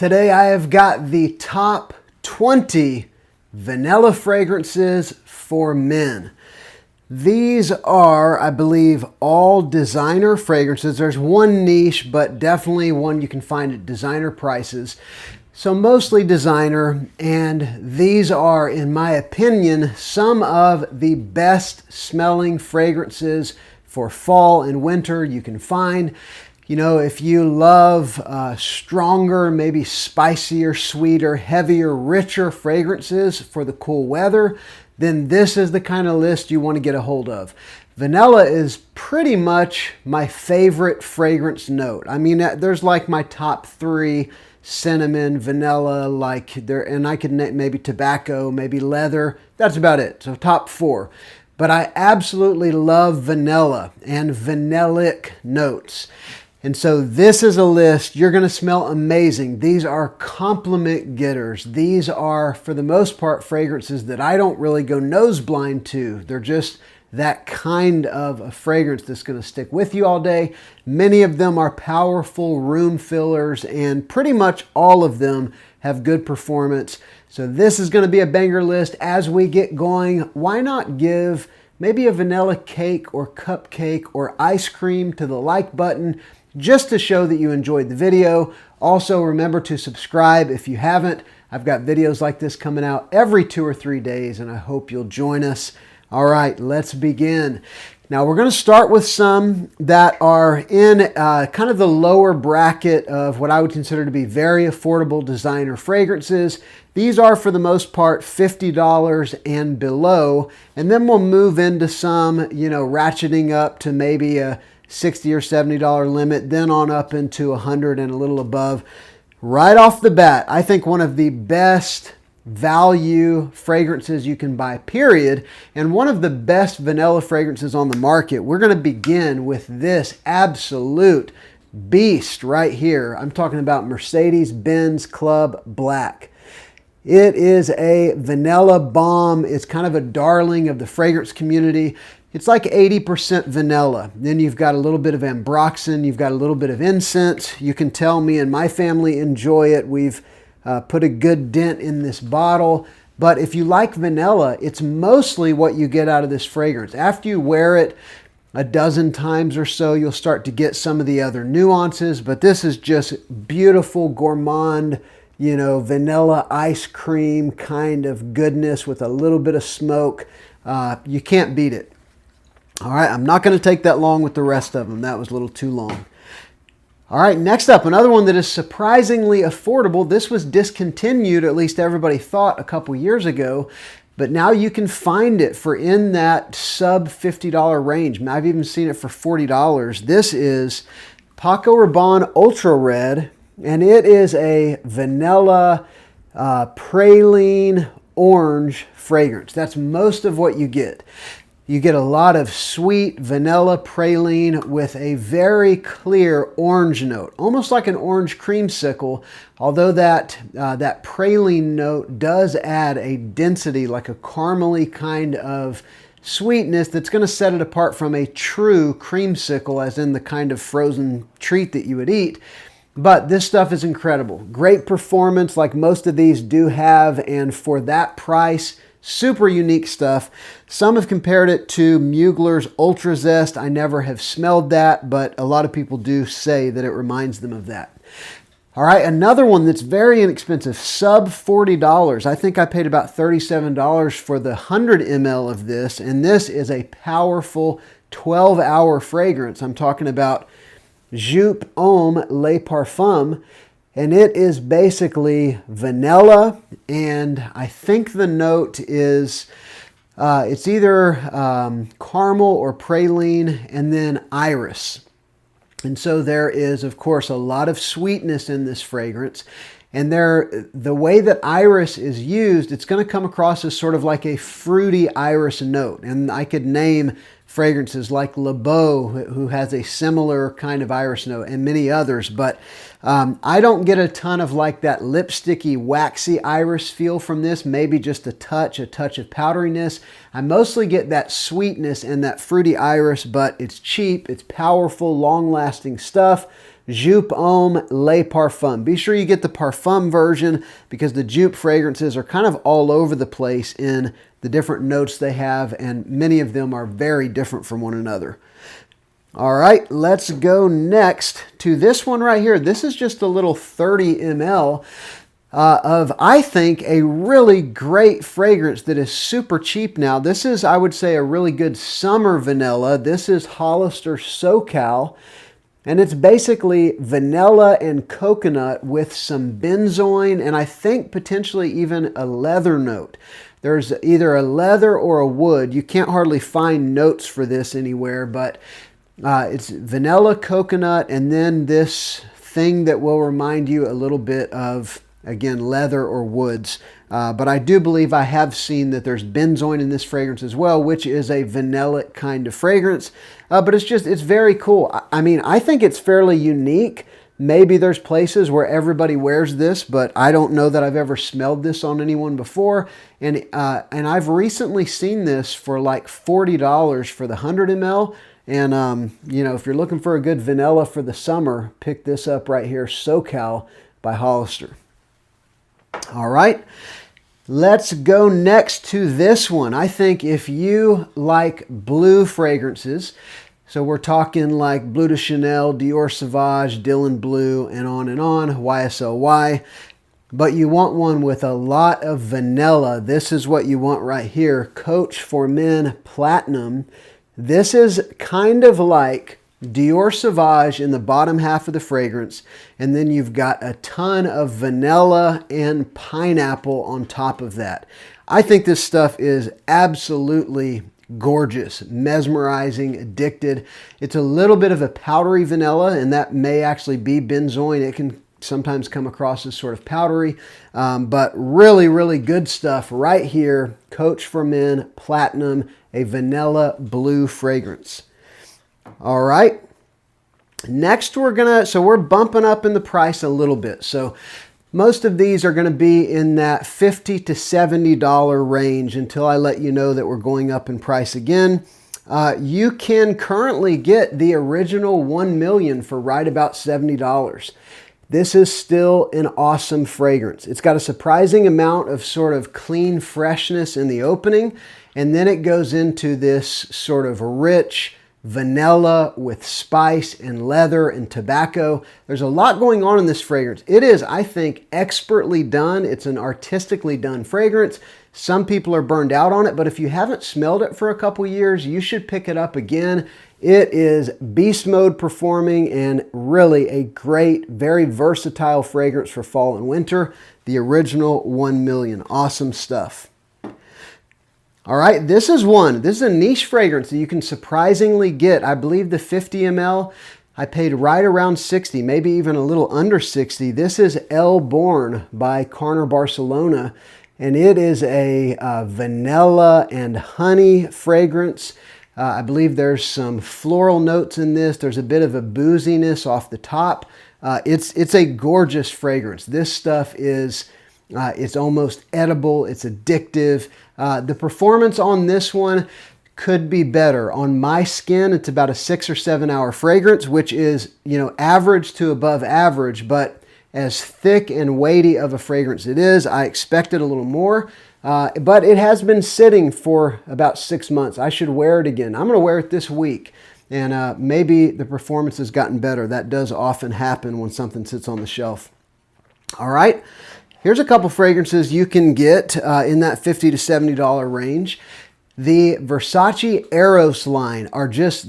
Today I have got the top 20 vanilla fragrances for men. These are, I believe, all designer fragrances. There's one niche, but definitely one you can find at designer prices. So mostly designer, and these are, in my opinion, some of the best smelling fragrances for fall and winter you can find. You know, if you love stronger, maybe spicier, sweeter, heavier, richer fragrances for the cool weather, then this is the kind of list you want to get a hold of. Vanilla is pretty much my favorite fragrance note. I mean, there's like my top three: cinnamon, vanilla, and I could name maybe tobacco, maybe leather. That's about it. So top four. But I absolutely love vanilla and vanillic notes. And so this is a list. You're going to smell amazing. These are compliment getters. These are, for the most part, fragrances that I don't really go nose blind to. They're just that kind of a fragrance that's going to stick with you all day. Many of them are powerful room fillers, and pretty much all of them have good performance. So this is going to be a banger list. As we get going, why not give maybe a vanilla cake or cupcake or ice cream to the like button, just to show that you enjoyed the video. Also, remember to subscribe if you haven't. I've got videos like this coming out every 2 or 3 days, and I hope you'll join us. All right, let's begin. Now, we're going to start with some that are in kind of the lower bracket of what I would consider to be very affordable designer fragrances. These are, for the most part, $50 and below. And then we'll move into some, you know, ratcheting up to maybe a $60 or $70 limit, then on up into $100 and a little above. Right off the bat, I think one of the best value fragrances you can buy, period, and one of the best vanilla fragrances on the market. We're going to begin with this absolute beast right here. I'm talking about Mercedes-Benz Club Black. It is a vanilla bomb. It's kind of a darling of the fragrance community. It's like 80% vanilla. Then you've got a little bit of ambroxan. You've got a little bit of incense. You can tell me and my family enjoy it. We've put a good dent in this bottle. But if you like vanilla, it's mostly what you get out of this fragrance. After you wear it a dozen times or so, you'll start to get some of the other nuances. But this is just beautiful, gourmand, you know, vanilla ice cream kind of goodness with a little bit of smoke. You can't beat it. All right, I'm not going to take that long with the rest of them. That was a little too long. All right, next up, another one that is surprisingly affordable. This was discontinued, at least everybody thought, a couple years ago, but now you can find it for in that sub $50 range. I've even seen it for $40. This is Paco Rabanne Ultra Red, and it is a vanilla praline orange fragrance. That's most of what you get. You get a lot of sweet vanilla praline with a very clear orange note, almost like an orange creamsicle, although that praline note does add a density, like a caramely kind of sweetness that's going to set it apart from a true creamsicle, as in the kind of frozen treat that you would eat. But this stuff is incredible. Great performance, like most of these do have, and for that price, super unique stuff. Some have compared it to Mugler's Ultra Zest. I never have smelled that, but a lot of people do say that it reminds them of that. All right, another one that's very inexpensive, sub $40. I think I paid about $37 for the 100 ml of this, and this is a powerful 12-hour fragrance. I'm talking about Jup O Parfum. And it is basically vanilla, and I think the note is, it's either caramel or praline, and then iris. And so there is, of course, a lot of sweetness in this fragrance. And the way that iris is used, it's going to come across as sort of like a fruity iris note. And I could name fragrances like Le Beau, who has a similar kind of iris note, and many others. But I don't get a ton of like that lipsticky, waxy iris feel from this. Maybe just a touch of powderiness. I mostly get that sweetness and that fruity iris, but it's cheap, it's powerful, long-lasting stuff. Jup O Parfum. Be sure you get the Parfum version because the Jup fragrances are kind of all over the place in the different notes they have, and many of them are very different from one another. All right, let's go next to this one right here. This is just a little 30 ml of, I think, a really great fragrance that is super cheap now. This is, I would say, a really good summer vanilla. This is Hollister SoCal. And it's basically vanilla and coconut with some benzoin and I think potentially even a leather note. There's either a leather or a wood. You can't hardly find notes for this anywhere, but it's vanilla, coconut, and then this thing that will remind you a little bit of, again, leather or woods. But I do believe I have seen that there's benzoin in this fragrance as well, which is a vanillic kind of fragrance. But it's very cool. I mean, I think it's fairly unique. Maybe there's places where everybody wears this, but I don't know that I've ever smelled this on anyone before. And I've recently seen this for like $40 for the 100 ml. And, you know, if you're looking for a good vanilla for the summer, pick this up right here, SoCal by Hollister. All right. Let's go next to this one. I think if you like blue fragrances, so we're talking like Bleu de Chanel, Dior Sauvage, Dylan Blue, and on, YSLY, but you want one with a lot of vanilla, this is what you want right here, Coach for Men Platinum. This is kind of like Dior Sauvage in the bottom half of the fragrance, and then you've got a ton of vanilla and pineapple on top of that. I think this stuff is absolutely gorgeous, mesmerizing, addicted. It's a little bit of a powdery vanilla, and that may actually be benzoin. It can sometimes come across as sort of powdery, but really, really good stuff right here. Coach for Men Platinum, a vanilla blue fragrance. All right. Next, we're bumping up in the price a little bit. So most of these are going to be in that $50 to $70 range until I let you know that we're going up in price again. You can currently get the original 1 million for right about $70. This is still an awesome fragrance. It's got a surprising amount of sort of clean freshness in the opening, and then it goes into this sort of rich vanilla with spice and leather and tobacco. There's a lot going on in this fragrance. It is, I think, expertly done. It's an artistically done fragrance. Some people are burned out on it, but if you haven't smelled it for a couple years, you should pick it up again. It is beast mode performing and really a great, very versatile fragrance for fall and winter. The original 1 million. Awesome stuff. All right, this is a niche fragrance that you can surprisingly get. I believe the 50 ml, I paid right around 60, maybe even a little under 60. This is El Born by Carner Barcelona, and it is a vanilla and honey fragrance. I believe there's some floral notes in this. There's a bit of a booziness off the top. It's a gorgeous fragrance. This stuff is, it's almost edible. It's addictive. The performance on this one could be better. On my skin, it's about a 6 or 7 hour fragrance, which is, you know, average to above average, but as thick and weighty of a fragrance it is, I expected a little more. But it has been sitting for about 6 months. I should wear it again. I'm going to wear it this week, and maybe the performance has gotten better. That does often happen when something sits on the shelf. All right, here's a couple fragrances you can get in that $50 to $70 range. The Versace Aeros line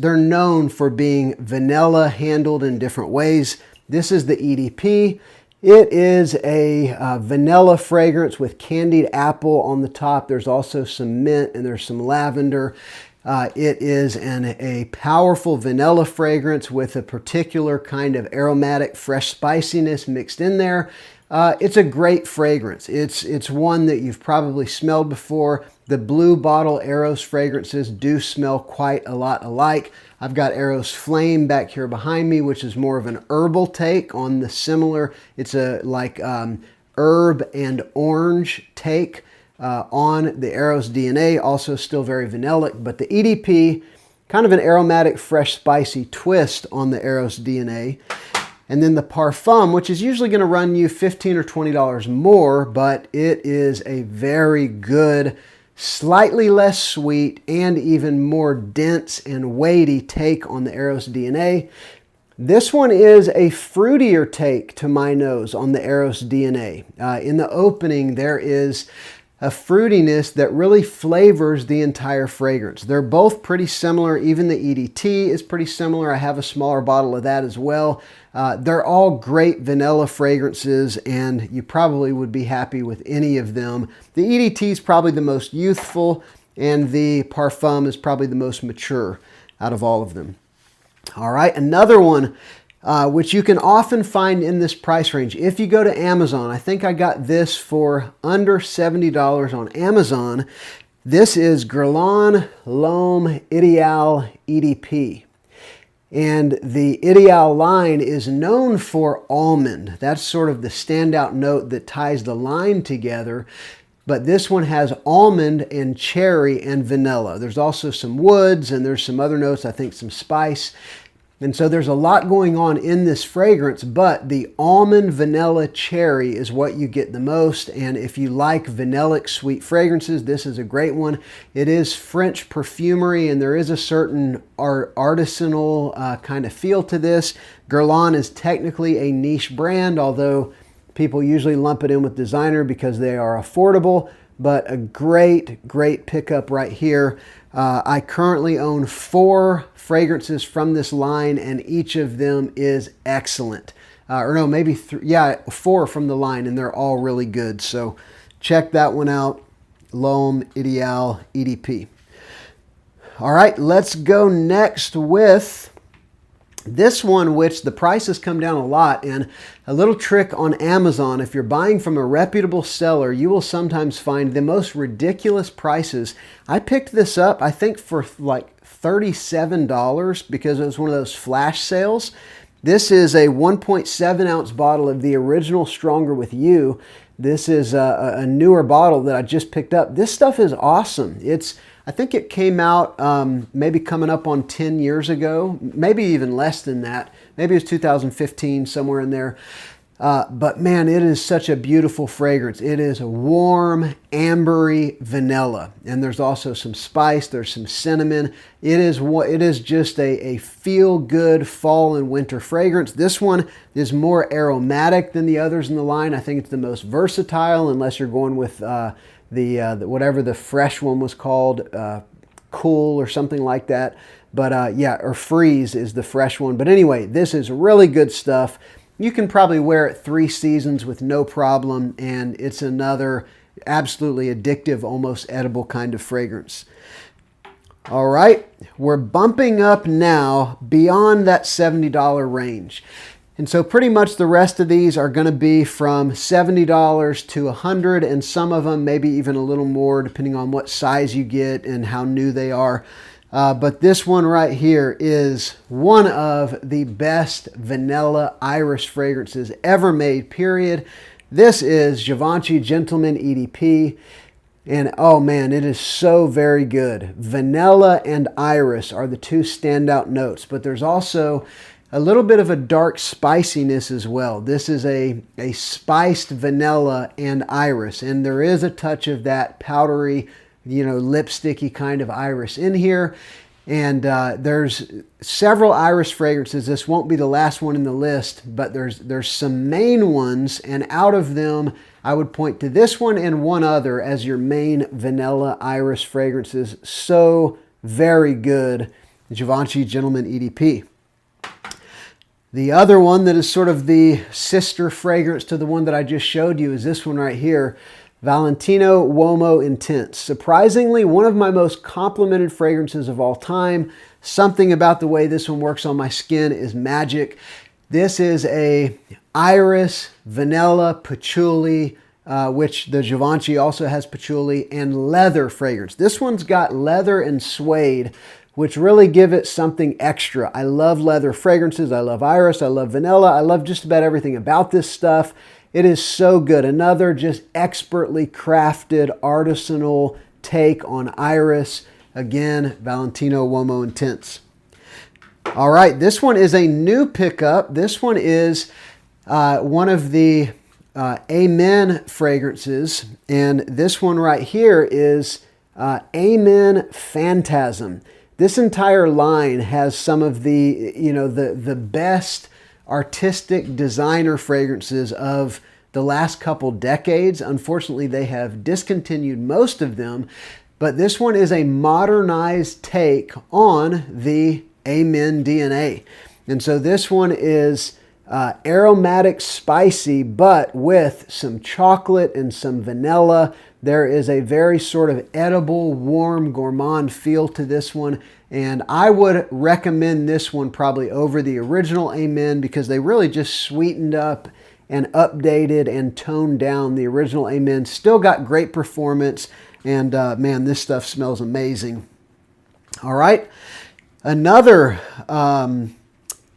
they're known for being vanilla handled in different ways. This is the EDP. It is a vanilla fragrance with candied apple on the top. There's also some mint and there's some lavender. It is a powerful vanilla fragrance with a particular kind of aromatic fresh spiciness mixed in there. It's a great fragrance. It's one that you've probably smelled before. the blue bottle Aeros fragrances do smell quite a lot alike. I've got Aeros Flame back here behind me, which is more of an herbal take on the similar. It's a like herb and orange take on the Aeros DNA. Also still very vanillic, but the EDP, kind of an aromatic, fresh, spicy twist on the Aeros DNA. And then the Parfum, which is usually going to run you $15 or $20 more, but it is a very good, slightly less sweet, and even more dense and weighty take on the Aeros DNA. This one is a fruitier take to my nose on the Aeros DNA. In the opening, there is a fruitiness that really flavors the entire fragrance. They're both pretty similar. Even the EDT is pretty similar. I have a smaller bottle of that as well. They're all great vanilla fragrances, and you probably would be happy with any of them. The EDT is probably the most youthful, and the Parfum is probably the most mature out of all of them. All right, another one which you can often find in this price range. If you go to Amazon, I think I got this for under $70 on Amazon. This is Geron LOM Idial EDP. And the Idial line is known for almond. That's sort of the standout note that ties the line together. But this one has almond and cherry and vanilla. There's also some woods, and there's some other notes, I think some spice. And so there's a lot going on in this fragrance, but the almond, vanilla, cherry is what you get the most. And if you like vanillic sweet fragrances, this is a great one. It is French perfumery, and there is a certain artisanal kind of feel to this. Guerlain is technically a niche brand, although people usually lump it in with designer because they are affordable, but a great, great pickup right here. I currently own 4 fragrances from this line, and each of them is excellent. Or no, maybe 4 from the line, and they're all really good. So check that one out, L'Homme Ideal EDP. All right, let's go next with this one, which the price has come down a lot, and a little trick on Amazon. If you're buying from a reputable seller, you will sometimes find the most ridiculous prices. I picked this up, I think, for like $37 because it was one of those flash sales. This is a 1.7 ounce bottle of the original Stronger With You. This is a newer bottle that I just picked up. This stuff is awesome. I think it came out maybe coming up on 10 years ago, maybe even less than that. Maybe it was 2015, somewhere in there. But man, it is such a beautiful fragrance. It is a warm, ambery vanilla. And there's also some spice, there's some cinnamon. It is just a feel-good fall and winter fragrance. This one is more aromatic than the others in the line. I think it's the most versatile, unless you're going with whatever the fresh one was called, Cool or something like that. But yeah, or Freeze is the fresh one. But anyway, this is really good stuff. You can probably wear it 3 seasons with no problem, and it's another absolutely addictive, almost edible kind of fragrance. All right, we're bumping up now beyond that $70 range. And so pretty much the rest of these are going to be from $70 to $100, and some of them maybe even a little more depending on what size you get and how new they are. But this one right here is one of the best vanilla iris fragrances ever made, period. This is Givenchy Gentleman EDP. And oh man, it is so very good. Vanilla and iris are the 2 standout notes, but there's also a little bit of a dark spiciness as well. This is a spiced vanilla and iris, and there is a touch of that powdery, lipsticky kind of iris in here. And there's several iris fragrances. This won't be the last one in the list, but there's some main ones, and out of them, I would point to this one and one other as your main vanilla iris fragrances. So very good, Givenchy Gentleman EDP. The other one that is sort of the sister fragrance to the one that I just showed you is this one right here, Valentino Wo Intense. Surprisingly, one of my most complimented fragrances of all time. Something about the way this one works on my skin is magic. This is a iris, vanilla, patchouli, which the Givenchy also has patchouli, and leather fragrance. This one's got leather and suede, which really give it something extra. I love leather fragrances. I love iris. I love vanilla. I love just about everything about this stuff. It is so good. Another just expertly crafted artisanal take on iris. Again, Valentino Wo Intense. All right, this one is a new pickup. This one is one of the Amen fragrances, and this one right here is Amen Fantasm. This entire line has some of the, the best artistic designer fragrances of the last couple decades. Unfortunately, they have discontinued most of them, but this one is a modernized take on the Amen DNA. And so this one is aromatic, spicy, but with some chocolate and some vanilla. There is a very sort of edible, warm, gourmand feel to this one. And I would recommend this one probably over the original Amen because they really just sweetened up and updated and toned down the original Amen. Still got great performance. And man, this stuff smells amazing. All right. Another,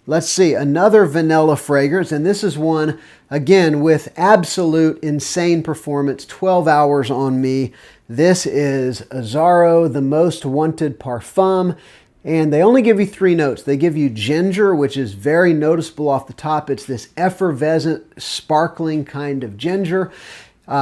let's see, another vanilla fragrance. And this is one, again, with absolute insane performance, 12 hours on me. This is Aaro, the most wanted parfum. And they only give you 3 notes. They give you ginger, which is very noticeable off the top. It's this effervescent, sparkling kind of ginger,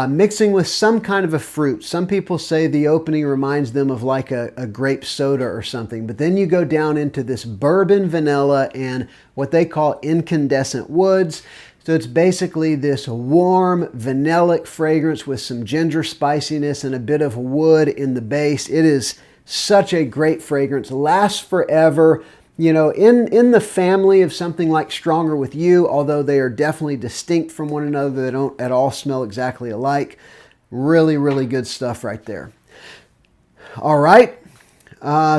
mixing with some kind of a fruit. Some people say the opening reminds them of like a grape soda or something. But then you go down into this bourbon vanilla and what they call incandescent woods. So it's basically this warm, vanillic fragrance with some ginger spiciness and a bit of wood in the base. It is such a great fragrance. Lasts forever. You know, in the family of something like Stronger With You, although they are definitely distinct from one another, they don't at all smell exactly alike. Really, really good stuff right there. All right.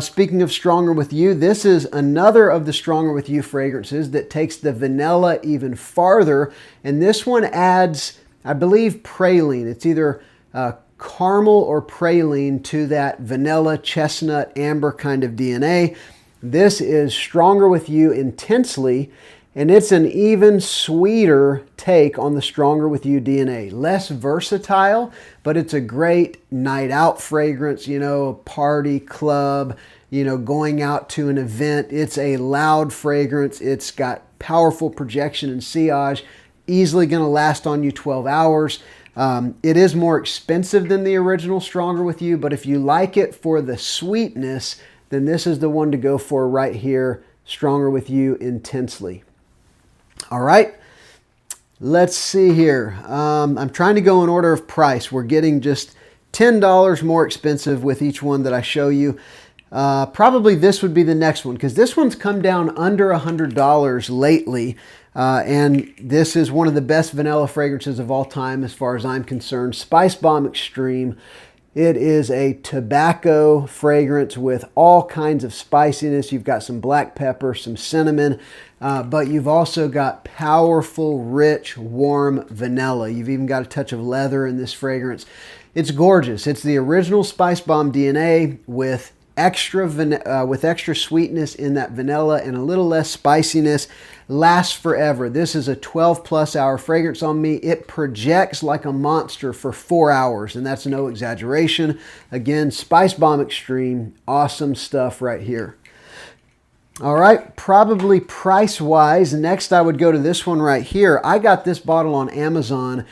Speaking of Stronger With You, this is another of the Stronger With You fragrances that takes the vanilla even farther. And this one adds, I believe, praline. It's either caramel or praline to that vanilla, chestnut, amber kind of DNA. This is Stronger With You Intensely, and it's an even sweeter take on the Stronger With You DNA. Less versatile, but it's a great night out fragrance, party, club, going out to an event. It's a loud fragrance. It's got powerful projection and sillage, easily going to last on you 12 hours. It is more expensive than the original Stronger With You, but if you like it for the sweetness, then this is the one to go for right here, Stronger With You Intensely. All right, let's see here. I'm trying to go in order of price. We're getting just $10 more expensive with each one that I show you. Probably this would be the next one because this one's come down under $100 lately. And this is one of the best vanilla fragrances of all time as far as I'm concerned. Spice Bomb Extreme. It is a tobacco fragrance with all kinds of spiciness. You've got some black pepper, some cinnamon, but you've also got powerful, rich, warm vanilla. You've even got a touch of leather in this fragrance. It's gorgeous. It's the original Spice Bomb DNA with extra sweetness in that vanilla and a little less spiciness. Lasts forever. This is a 12+ hour fragrance on me. It projects like a monster for 4 hours, and that's no exaggeration. Again, Spice Bomb Extreme, awesome stuff right here. All right, probably price-wise, next I would go to this one right here. I got this bottle on Amazon,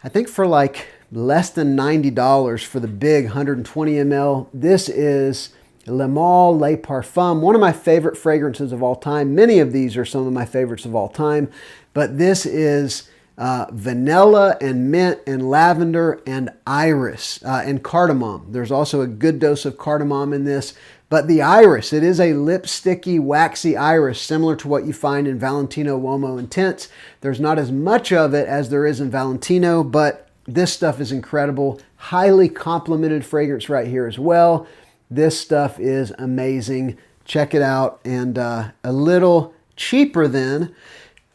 I think for like less than $90 for the big 120 ml. This is Lamal Le Parfum, one of my favorite fragrances of all time. Many of these are some of my favorites of all time, but this is vanilla and mint and lavender and iris and cardamom. There's also a good dose of cardamom in this, but the iris, it is a lipsticky, waxy iris, similar to what you find in Valentino Wo Intense. There's not as much of it as there is in Valentino, but this stuff is incredible. Highly complimented fragrance right here as well. This stuff is amazing. Check it out. And a little cheaper than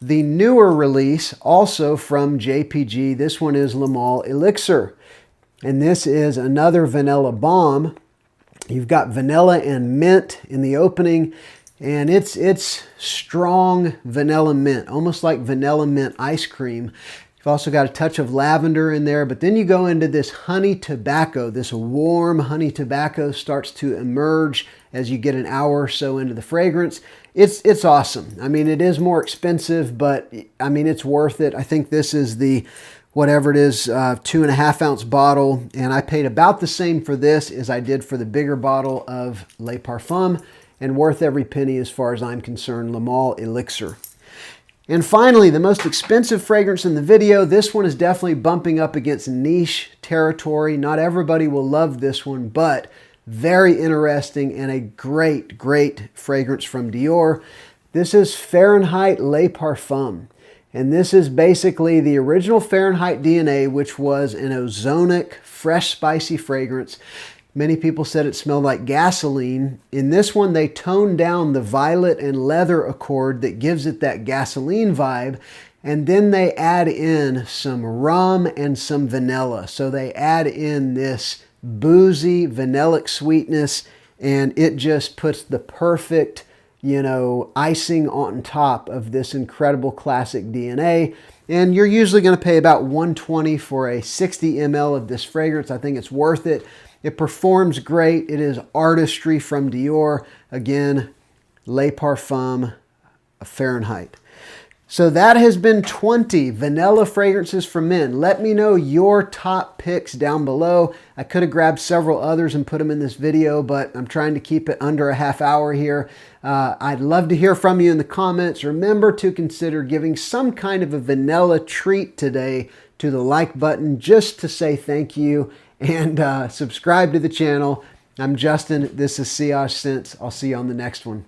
the newer release, also from JPG. This one is Lamal Elixir. And this is another vanilla bomb. You've got vanilla and mint in the opening, and it's strong vanilla mint, almost like vanilla mint ice cream. You've also got a touch of lavender in there, but then you go into this honey tobacco. This warm honey tobacco starts to emerge as you get an hour or so into the fragrance. It's awesome. I mean, it is more expensive, but I mean, it's worth it. I think this is the, whatever it is, 2.5 ounce bottle, and I paid about the same for this as I did for the bigger bottle of Le Parfum, and worth every penny as far as I'm concerned, Lamal Elixir. And finally, the most expensive fragrance in the video. This one is definitely bumping up against niche territory. Not everybody will love this one, but very interesting and a great, great fragrance from Dior. This is Fahrenheit Le Parfum. And this is basically the original Fahrenheit DNA, which was an ozonic, fresh, spicy fragrance. Many people said it smelled like gasoline. In this one, they toned down the violet and leather accord that gives it that gasoline vibe. And then they add in some rum and some vanilla. So they add in this boozy, vanillic sweetness, and it just puts the perfect, you know, icing on top of this incredible classic DNA. And you're usually going to pay about $120 for a 60 ml of this fragrance. I think it's worth it. It performs great. It is artistry from Dior. Again, Le Parfum Fahrenheit. So that has been 20 vanilla fragrances for men. Let me know your top picks down below. I could have grabbed several others and put them in this video, but I'm trying to keep it under a half hour here. I'd love to hear from you in the comments. Remember to consider giving some kind of a vanilla treat today to the like button, just to say thank you, and subscribe to the channel. I'm Justin. This is Sillage Scents. I'll see you on the next one.